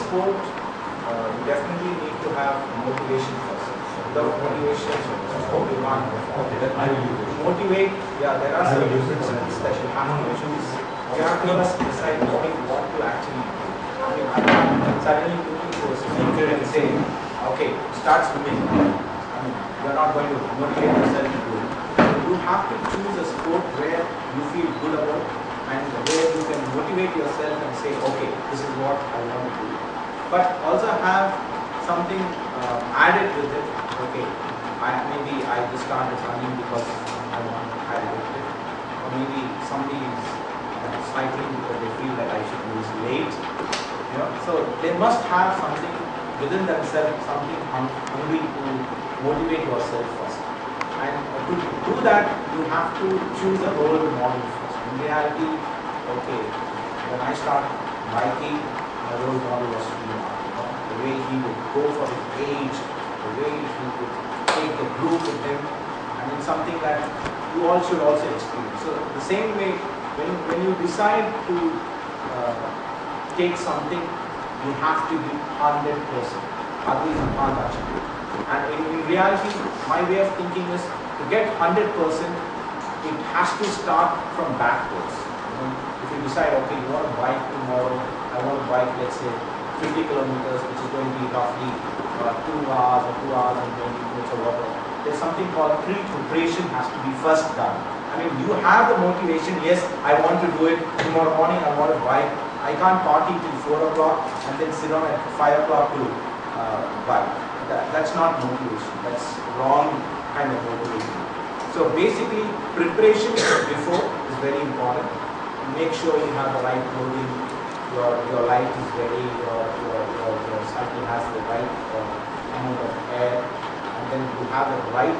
sport, you definitely need to have motivation first. Without motivation, sport will not perform. Motivate, yeah, there are certain principles that you have to choose. You have to first decide what to actually do. I mean, I'm not suddenly looking for a speaker and say, okay, start swimming. I mean, you're not going to motivate yourself to do it. You have to choose a sport where you feel good about and where you can motivate yourself and say, okay, this is what I want to do. But also have something added with it. Okay, maybe I just started running because I want to add it with it. Or maybe somebody is cycling because they feel that I should lose weight. You know, so they must have something within themselves, something hungry to motivate yourself first. And to do that, you have to choose a role model first. In reality, okay, when I started biking, my role model was the way he would go for his age, the way he would take the group with him. I mean, something that you all should also experience. So the same way, when you decide to take something, you have to be 100%. Otherwise, you can't achieve it. And in reality, my way of thinking is to get 100%, it has to start from backwards. If you decide, okay, you want to bike tomorrow, I want to bike, let's say, 50 kilometers, which is going to be roughly 2 hours or 2 hours and 20 minutes or whatever. There's something called pre-preparation has to be first done. I mean, you have the motivation, yes, I want to do it, tomorrow morning I want to bike. I can't party till 4 o'clock and then sit down at 5 o'clock to bike. That's not motivation, that's wrong kind of motivation. So basically, preparation before is very important. Make sure you have the right clothing, your light is ready, your cycle has the right amount of air, and then you have the right,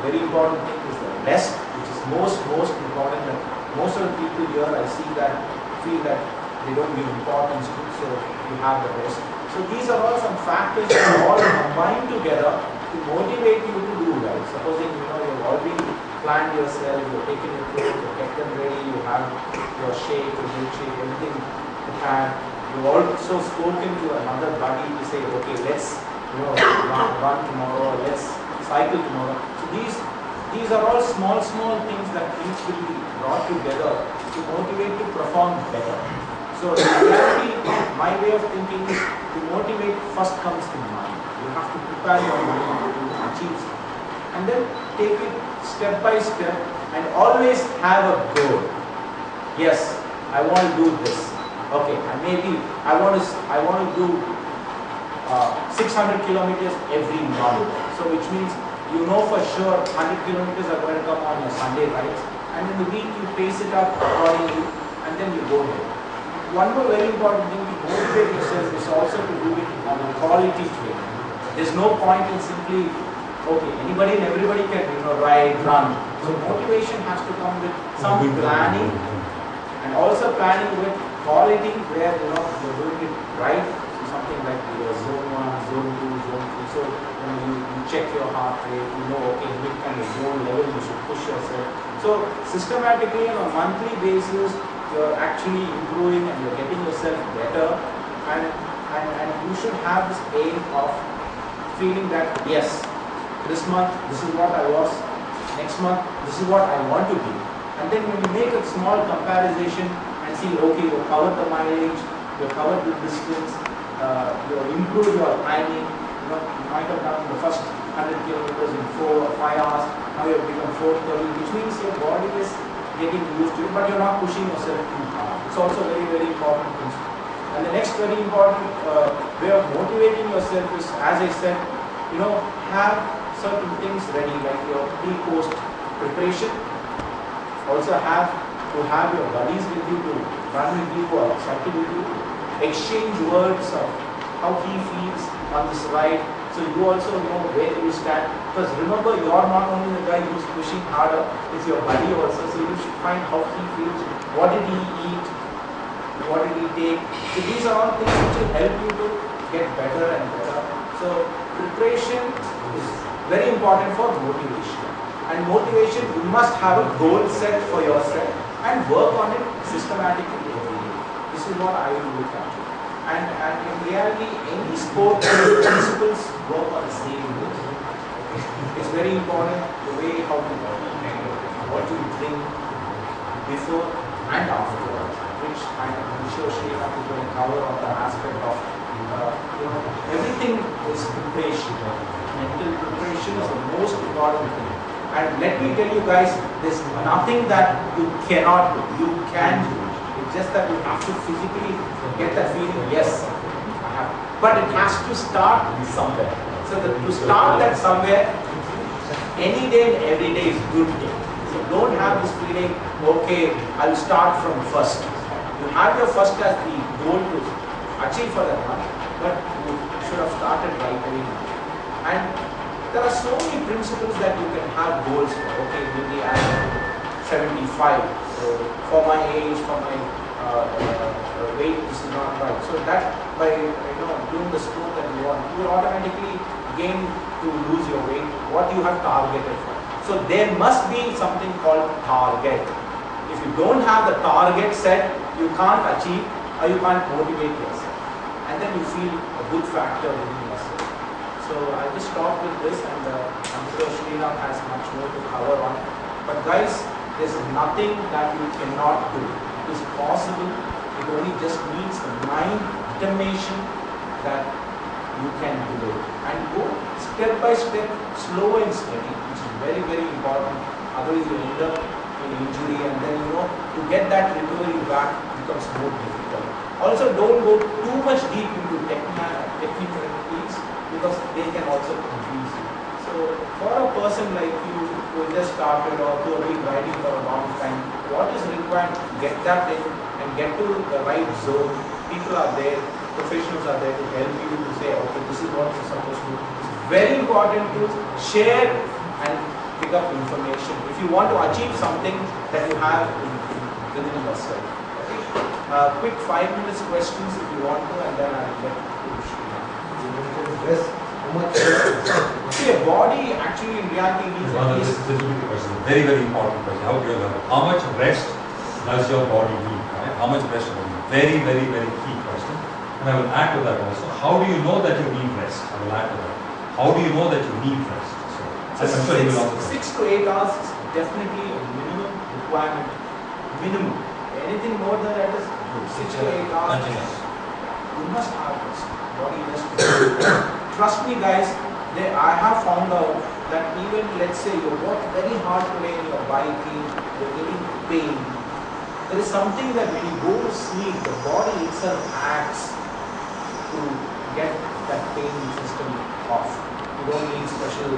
very important thing is the rest, which is most important. That most of the people here I see that feel that they don't give importance to, so you have the rest. So these are all some factors that are all combined together to motivate you to do well. Supposing you've already planned yourself, you're taking your clothes, you get them ready, you have your shake, your milkshake, everything prepared. You've also spoken to another buddy to say, okay, let's run tomorrow, let's cycle tomorrow. So these are all small things that need to be brought together to motivate to perform better. So in reality, my way of thinking is to motivate first comes to mind. You have to prepare your mind to achieve something. And then take it step by step and always have a goal. Yes, I want to do this. Okay, and maybe I want to do 600 kilometers every month. So which means for sure 100 kilometers are going to come on your Sunday rides, and in the week you pace it up accordingly and then you go ahead. One more very important thing to motivate yourself is also to do it on a quality training. There's no point in simply, okay, anybody and everybody can ride, run. So motivation has to come with some planning and also planning with quality where you're doing it right. So something like zone 1, zone 2, zone 3. So you check your heart rate, okay, which kind of zone level you should push yourself. So systematically on a monthly basis, you're actually improving and you're getting yourself better, and you should have this aim of feeling that yes, this month this is what I was, next month this is what I want to be. And then when you make a small comparison and see, okay, you've covered the mileage, you've covered the distance, you've improved your timing. You might have done the first 100 kilometers in 4 or 5 hours, now you've become 4:30, which means your body is getting used to it, but you're not pushing yourself too hard. It's also very, very important principle. And the next very important way of motivating yourself is, as I said, have certain things ready, like your pre-post preparation. Also have to have your buddies with you to run with you or cycle with you. Exchange words of how he feels on this ride. So you also know where you stand. Because remember, you are not only the guy who's pushing harder, it's your buddy also. So you should find how he feels, what did he eat, what did he take. So these are all things which will help you to get better and better. So preparation is very important for motivation. And motivation, you must have a goal set for yourself and work on it systematically every day. This is what I will look at. And in reality, any sport principles work on the same way. It's very important the way how to what you drink before and after, which I'm sure Srinath is going to cover on the aspect of everything is preparation. Mental preparation is the most important thing. And let me tell you guys, there's nothing that you cannot do. You can do it. It's just that you have to physically get that feeling, yes, I have. But it has to start somewhere. So to start that somewhere, any day and every day is good day. So don't have this feeling, okay, I'll start from first. You have your first as the goal to achieve for that one, but you should have started right away now. And there are so many principles that you can have goals for. Okay, maybe I'm 75, so for my age, for my weight, this is not right. So that by doing the sport that you want, you will automatically gain to lose your weight, what you have targeted for. So there must be something called target. If you don't have the target set, you can't achieve or you can't motivate yourself. And then you feel a good factor within yourself. So I'll just stop with this, and I'm sure Srinath has much more to cover on. But guys, there's nothing that you cannot do. It is possible. It only just needs the mind, determination that you can do it. And go step by step, slow and steady, which is very, very important. Otherwise you end up in injury, and then to get that recovery back becomes more difficult. Also, don't go too much deep into technicalities, because they can also confuse you. So for a person like you who just started or who have been riding for a long time, what is required to get that in and get to the right zone? People are there, professionals are there to help you to say, okay, this is what you're supposed to do. It's very important to share and pick up information if you want to achieve something that you have within yourself. Okay? Quick 5 minutes questions if you want to, and then I'll get to Srinath. See, a body actually in reality needs this will be the question. Very, very important question. How much rest does your body need? Right? How much rest do you need? Very, very, very key question. And I will add to that also. How do you know that you need rest? I will add to that. How do you know that you need rest? So I'm sure you will also 6 to 8 hours is definitely a minimum requirement. Minimum. Anything more than that is 6 to 8 hours. You must have rest. Body rest. Trust me guys, I have found out that even let's say you work very hard today in your biking, you're getting pain. There is something that when you go to sleep, the body itself acts to get that pain system off. You don't need special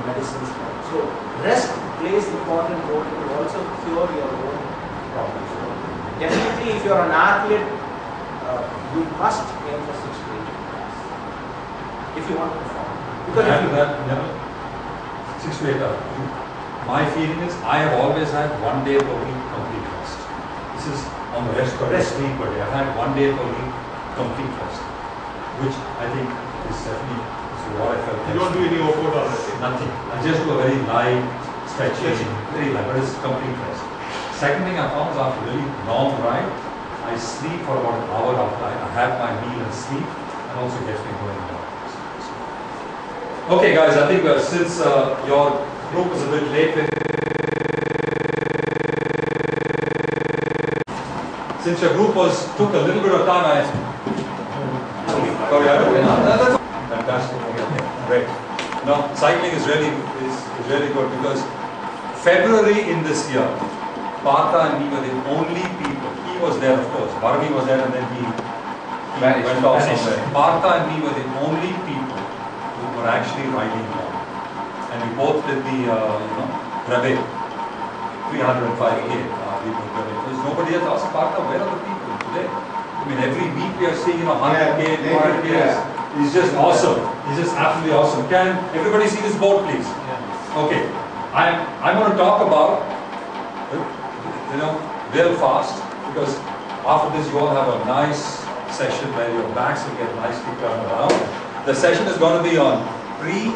medicines for it. So rest plays important role to also cure your own problems. So definitely if you're an athlete, you must aim for 6 to 8 hours if you want to perform. Because after that, 6 to 8 hours. My feeling is I have always had 1 day per week complete rest. This is on the rest per day, sleep per day. I've had 1 day per week complete rest, which I think is definitely what I felt. You don't do any workout on that day? Nothing. I just do a very light stretching, very light, but it's complete rest. Second thing I found is after a really long ride, I sleep for about an hour after I have my meal and sleep, and also gets me going more. Okay guys, I think since your group is a bit late, since your group took a little bit of time, fantastic. Great. Now, cycling is really good because February in this year, Partha and me were the only people. He was there, of course. Bhargavi was there, and then he went off somewhere. Partha and me were the only people who were actually riding along, and we both did the Brave 305K. There's nobody else asked Partha, where are the people today? I mean, every week we are seeing 100K, 200K. He's just awesome. He's just absolutely awesome. Can everybody see this board, please? Yeah. Okay. I'm going to talk about real fast, because after this you all have a nice session where your backs will get nicely turned around. The session is going to be on pre,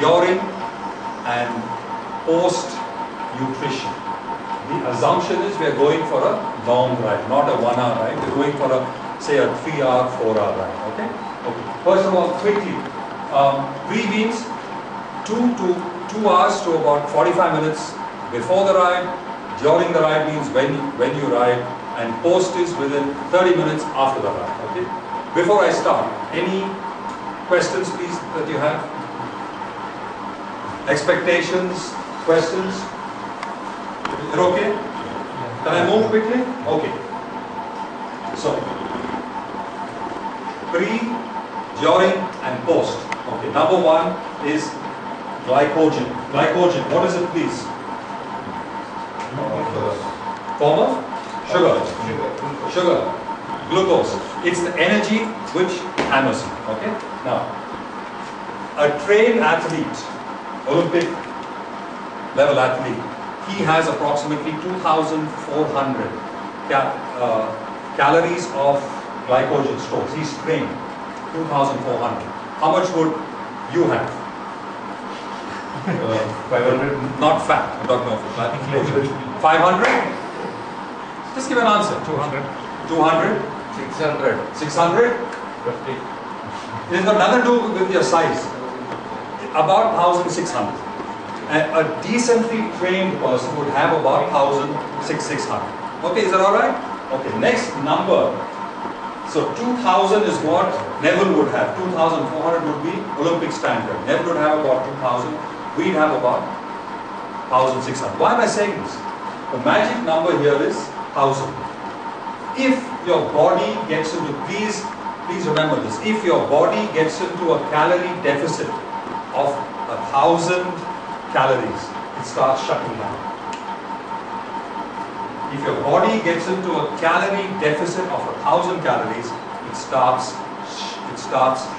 during and post nutrition. The assumption is we are going for a long ride, not a 1 hour ride. We're going for a say a 3-hour, 4-hour ride. Okay? Okay. First of all, quickly, pre means 2 hours to about 45 minutes before the ride. During the ride means when you ride, and post is within 30 minutes after the ride. Okay? Before I start, any questions please that you have? Expectations, questions? Is it okay? Can I move quickly? Okay. So, pre, during and post. Okay, number one is glycogen. Glycogen, what is it please? Form of? Sugar. Sugar. Glucose. It's the energy which hammers you. Okay? Now, a trained athlete, Olympic level athlete, he has approximately 2,400 calories of glycogen stores. He's trained. 2,400. How much would you have? 500. Not fat. I'm talking of fat. 500? Just give an answer. 200. 200? 600. 600? 50. It has got nothing to do with your size. About 1,600. A decently trained person would have about 1,600. Okay, is that alright? Okay, next number. So 2,000 is what Neville would have. 2,400 would be Olympic standard. Neville would have about 2,000. We'd have about 1,600. Why am I saying this? The magic number here is 1,000. If your body gets into, please remember this, if your body gets into a calorie deficit of 1,000 calories, it starts shutting down. If your body gets into a calorie deficit of 1,000 calories, it starts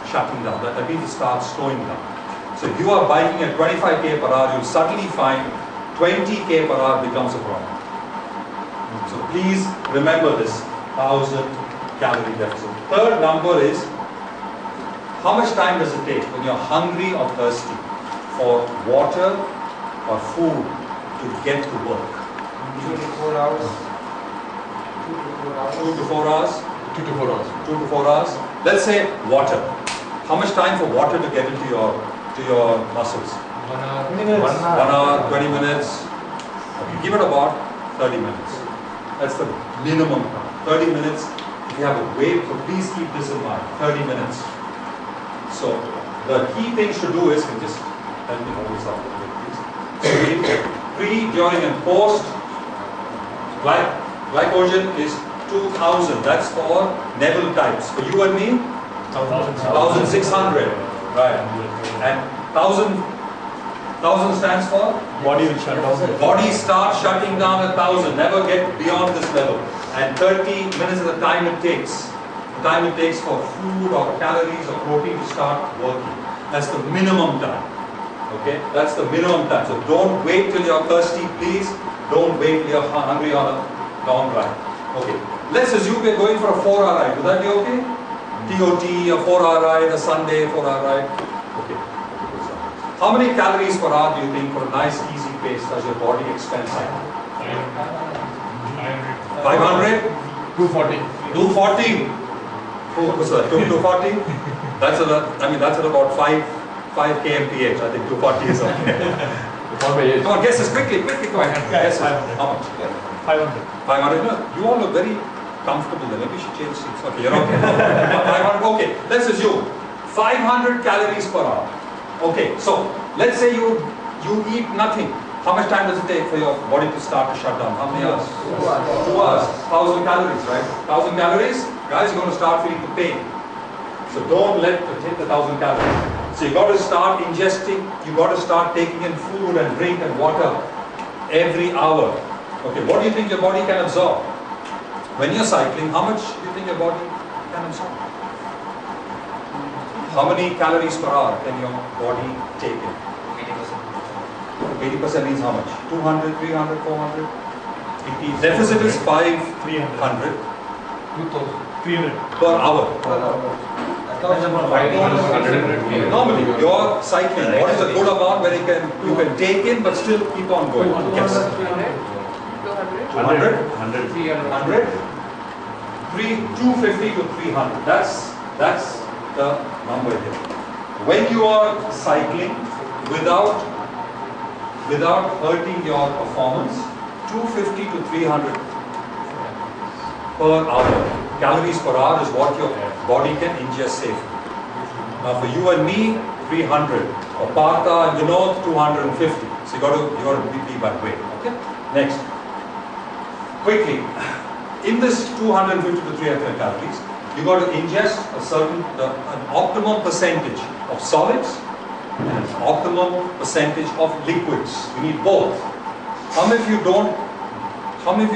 shutting down. That means it starts slowing down. So if you are biking at 25 km per hour, you'll suddenly find 20 km per hour becomes a problem. So please remember this 1,000 calorie deficit. Third number is, how much time does it take when you're hungry or thirsty for water or food to get to work? Usually 4 hours. 2 to 4 hours. 2 to 4 hours. 2 to 4 hours. Let's say water. How much time for water to get into your muscles? 1 hour. 1 hour, 20 minutes. Okay, give it about 30 minutes. That's the minimum time. 30 minutes. If you have a weight, so please keep this in mind. 30 minutes. So the key things to do is, can you just help me hold this up a bit, please. So pre, during and post, glycogen is 2,000. That's for Neville types. For you and me, 1,600. Right. And 1,000 stands for? Body will shut down. Body starts shutting down at 1,000. Never get beyond this level. And 30 minutes is the time it takes. The time it takes for food or calories or protein to start working. That's the minimum time. Okay? That's the minimum time. So don't wait till you're thirsty, please. Don't wait till you're hungry on a long ride. Okay. Let's assume we're going for a 4-hour ride. Would that be okay? TOT, a 4-hour ride, a Sunday 4-hour ride. Okay. How many calories per hour do you think for a nice easy pace does your body expend? 500? 240. 240? Oh, sir, 240? That's at about 5 kmph. I think 240 is okay. Come on, guesses quickly, go ahead. Guesses. How much? 500. 500? No, you all look very comfortable there. Maybe you should change seats. Okay, you're okay. 500, okay. Let's assume 500 calories per hour. Okay, so let's say you eat nothing. How much time does it take for your body to start to shut down? How many hours? 2 hours. 1,000 calories, right? 1,000 calories, guys, you're going to start feeling the pain. So don't let it hit the 1,000 calories. So you got to start ingesting, you got to start taking in food and drink and water every hour. Okay, what do you think your body can absorb? When you're cycling, how much do you think your body can absorb? How many calories per hour can your body take in? 80% means how much? 200, 300, 400? Deficit is 500 per hour. Normally, you're cycling. What is a good amount where you can take in but still keep on going? Yes. 200? 100? 250 to 300. That's the number here. When you are cycling without hurting your performance, 250 to 300 per hour. Calories per hour is what your body can ingest safely. Now for you and me, 300. For Partha and Vinod, 250. So you got to be by weight. Okay. Next. Quickly, in this 250 to 300 calories, you got to ingest an optimum percentage of solids and an optimum percentage of liquids. You need both. How many of you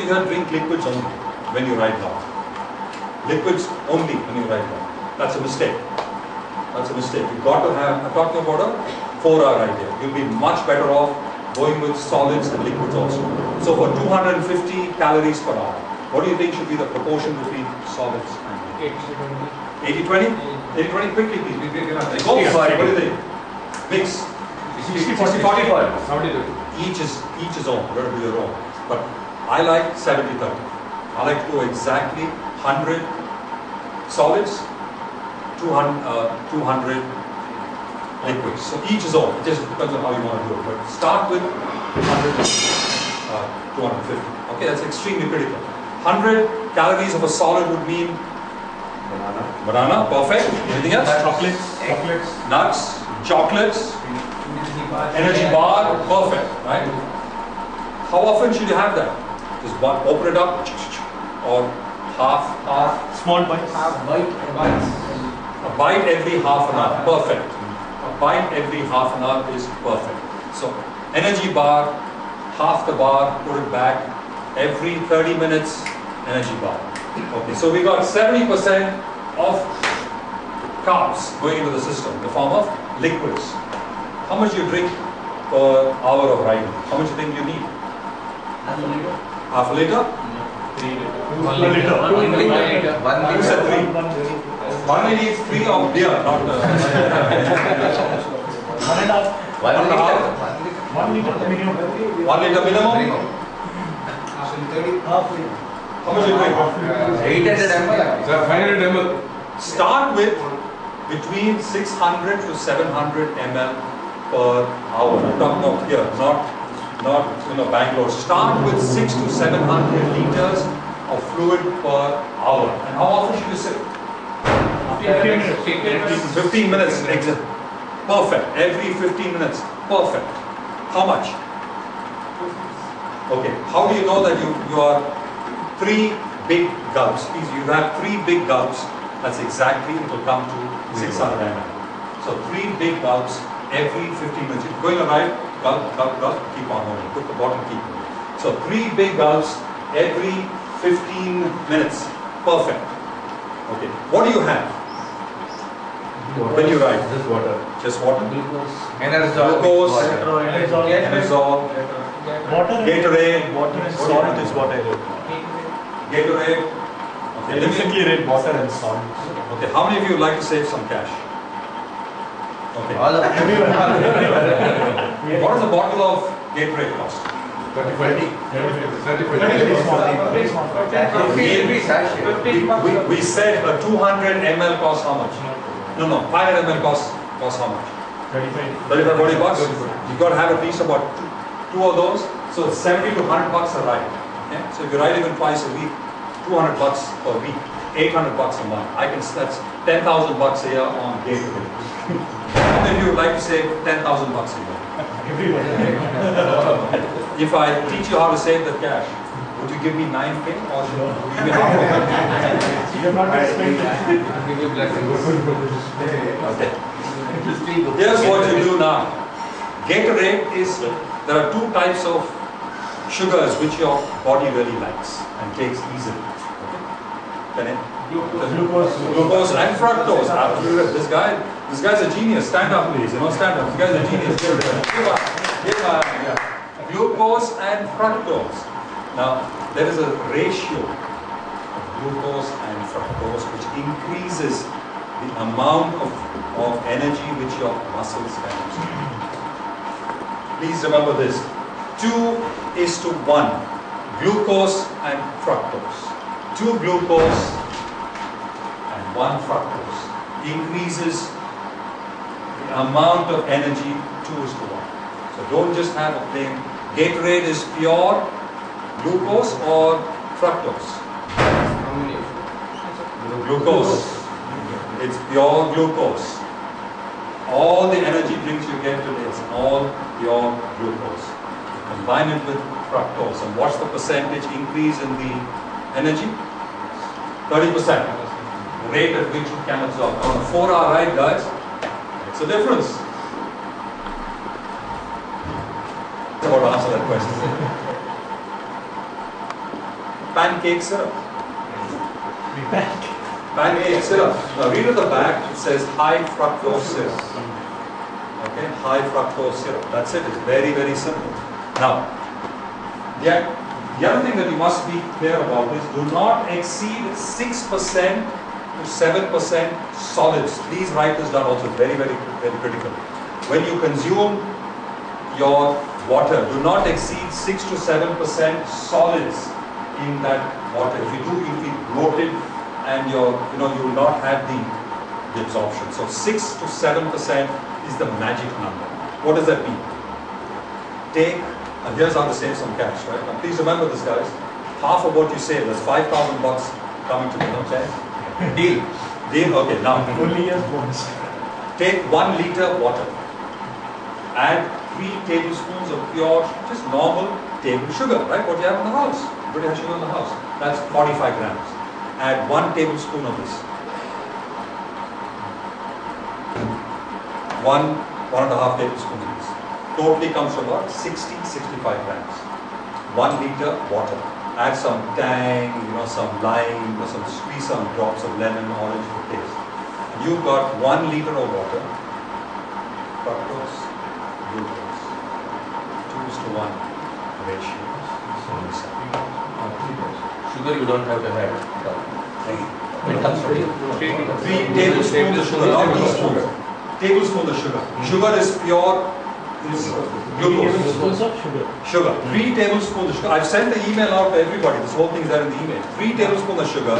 here drink liquids only when you ride long? Liquids only when you ride long. That's a mistake. That's a mistake. You've got to have, I'm talking about a 4-hour idea. You'll be much better off going with solids and liquids also. So for 250 calories per hour, what do you think should be the proportion between solids and liquids? 80-20? 80-20? Quickly please. Go for it. What do you think? Mix. 60-40. Each is own. You're going to do your own. But I like 70-30. I like to do exactly 100 solids, 200 liquids. So each is own. It just depends on how you want to do it. But start with 100, 250. Okay, that's extremely critical. 100 calories of a solid would mean banana, perfect. Anything else? Chocolates, nuts, chocolates, energy bar, perfect, right? How often should you have that? Just one, open it up, or half, Small bites. a bite every half an hour, perfect. A bite every half an hour is perfect. So energy bar, half the bar, put it back. Every 30 minutes, energy bar. Okay, so we got 70% of carbs going into the system in the form of liquids. How much do you drink per hour of riding? How much do you think you need? Half a liter? 1 liter. 1 Who said 3? One needs 3 of beer, not 1.5. 1 liter. 1 liter minimum. 1 liter minimum? How much do you drink? 800 ml. 500 ml. Start with between 600 to 700 ml per hour. I'm talking about here, not Bangalore. Start with 600 to 700 liters of fluid per hour. And how often should you sip? 15 minutes. Perfect. Every 15 minutes. Perfect. How much? Okay. How do you know that you are 3 big gulps? Please, you have 3 big gulps. That's exactly, it will come to 600 ml. So 3 big gulps every 15 minutes. If you're going to ride, gulp, gulp, gulp, keep on moving. Put the bottom, keep moving. So 3 big gulps every 15 minutes. Perfect. Okay. What do you have when you ride? Just water. Just water? Glucose. Glucose. Enerzol. Gatorade. Water and salt is what I read. Gatorade. I recently read water and salt. Okay. How many of you would like to save some cash? Okay. Everyone. What does a bottle of Gatorade cost? 35. We said a 200 ml costs how much? No, 500 ml costs how much? 35, 40 bucks. You've got to have at least about two of those. So it's 70 to 100 bucks a ride. Okay? So if you ride even twice a week, 200 bucks per week, 800 bucks a month. That's 10,000 bucks a year on Gatorade. How many of you would like to save 10,000 bucks a year? Everyone. If I teach you how to save the cash, would you give me 9K or should you give me half of it? You're not expecting. Okay. Here's what you do now. Gatorade is, there are 2 types of sugars which your body really likes and takes easily. Okay? Glucose and fructose. Absolutely. This guy's a genius. Stand up, please. Stand up. This guy's a genius. Glucose and fructose. Now, there is a ratio of glucose and fructose which increases the amount of energy which your muscles can absorb. Please remember this. 2:1. Glucose and fructose. 2 glucose, 1 fructose increases the amount of energy 2:1. So don't just have a plain Gatorade is pure glucose or fructose? Glucose. It's pure glucose. All the energy drinks you get today is all pure glucose. Combine it with fructose, and what's the percentage increase in the energy? 30%. The rate at which it can absorb. On a 4-hour ride, guys, it's a difference. I'm about to answer that question. Pancake syrup. Pancake syrup. Now read at the back, it says high fructose syrup. Okay, high fructose syrup. That's it. It's very, very simple. Now, the other thing that you must be clear about is do not exceed 6% to 7% solids. Please write this down also. Very, very, very critical. When you consume your water, do not exceed 6 to 7% solids in that water. If you do, you'll be bloated and you will not have the absorption. So 6 to 7% is the magic number. What does that mean? Take, and here's how to save some cash, right? Now please remember this, guys. Half of what you save, that's $5,000 coming to me, okay? Deal. Deal, okay, now. Only as bonus. Take 1 liter water. Add 3 tablespoons of pure, just normal table sugar, right? What you have in the house. Everybody has sugar in the house. That's 45 grams. Add 1 tablespoon of this. 1.5 tablespoons of this. Totally comes to about 65 grams. 1 liter water. Add some tang, some lime, or squeeze some drops of lemon, orange for taste. And you've got 1 liter of water. Fructose, glucose. 2:1 ratio. Sugar you don't have to have. It comes from 3 tablespoons of sugar, not teaspoons. Tablespoons of sugar. Sugar is pure, is glucose. Tablespoons of sugar. Sugar. 3 tablespoons of sugar. I've sent the email out to everybody. This whole thing is there in the email. 3 tablespoons of sugar,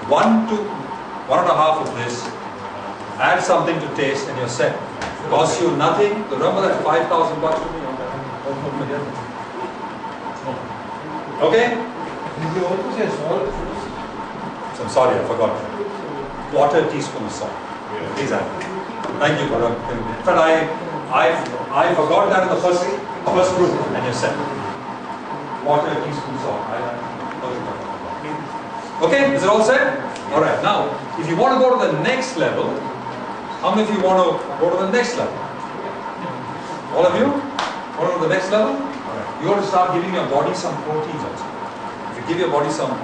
1 to 1.5 of this. Add something to taste and you're set. Costs you nothing. Remember that $5,000 to me? Okay? You also say salt. So I'm sorry, I forgot. Quarter teaspoon of salt. Please add. Thank you, Gaurav. In fact, I forgot that in the first group, and you said quarter teaspoon salt. Okay, is it all set? All right. Now, if you want to go to the next level, how many of you want to go to the next level? All of you? Want to go to the next level? All right. You want to start giving your body some proteins also. If you give your body some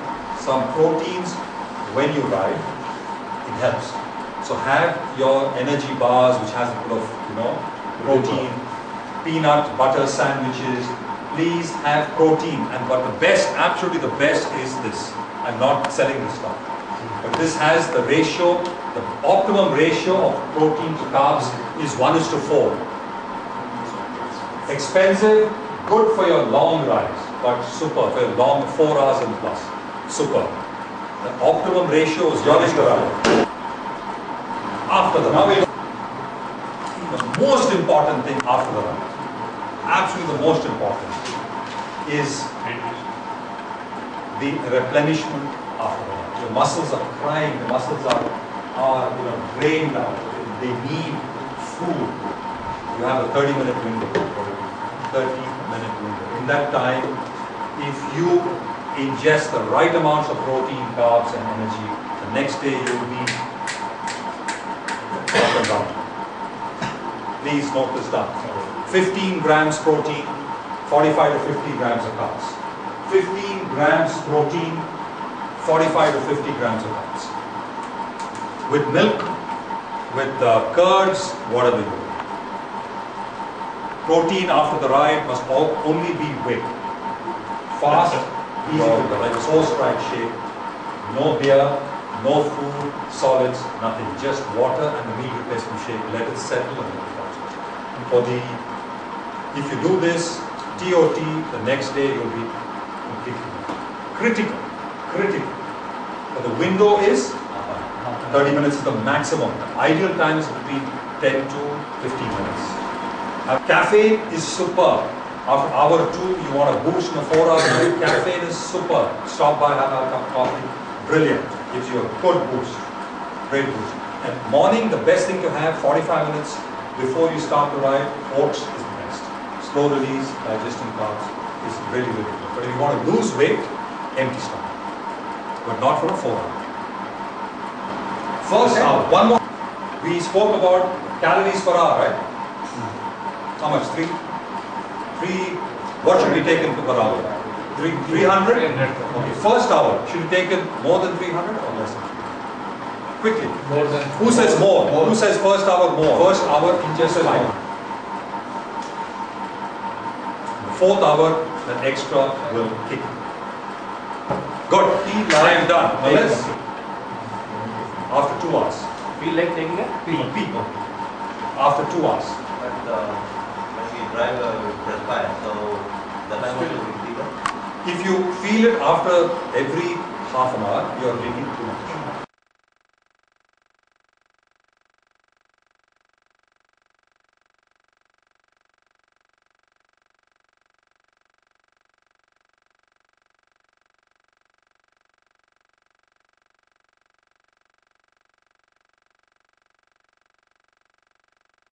proteins when you ride, it helps. So have your energy bars, which has a bit of, protein, peanut butter sandwiches. Please have protein. But the best, absolutely the best is this. I'm not selling this stuff. But this has the ratio, the optimum ratio of protein to carbs is 1:4. Expensive, good for your long rides, but super for your long 4 hours and plus. Super. The optimum ratio is 1:4. After the ride. The most important thing after the ride, absolutely the most important, is the replenishment after the ride. Your muscles are crying, the muscles are drained out, they need food. You have a 30-minute window. 30-minute window. In that time, if you ingest the right amounts of protein, carbs and energy, the next day you will be up and down. Please note this down. 15 grams protein, 45 to 50 grams of carbs. 15 grams protein, 45 to 50 grams of carbs. With milk, with curds, whatever you do. Protein after the ride must only be whey. Fast, easy to go, like a horse-ride shake. No beer, no food, solids, nothing. Just water and the meal replacement shake. Let it settle and let it out. If you do this, TOT, the next day you'll be completely critical. But the window is 30 minutes is the maximum. The ideal time is between 10 to 15 minutes. Caffeine is super. After hour 2, you want a boost in a 4-hour period. Caffeine is super. Stop by, have a cup of coffee. Brilliant. Gives you a good boost. Great boost. And morning, the best thing to have, 45 minutes before you start the ride, oats is the best. Slow release, digesting carbs is really, really good. But if you want to lose weight, empty stomach. But not for a 4-hour. First hour, one more. We spoke about calories per hour, right? How much? 3? What should be taken per hour? 300? Okay, first hour, should be taken more than 300 or less than 300? Quickly. More than. Who says more? Who says first hour more? First hour in just 5. The 4th hour, that extra will kick in. Good. I am done. Now let's, after 2 hours. Feel like taking a pee? People. After 2 hours. But when we drive, we perspire, so the time will be bigger. If you feel it after every half an hour, you are drinking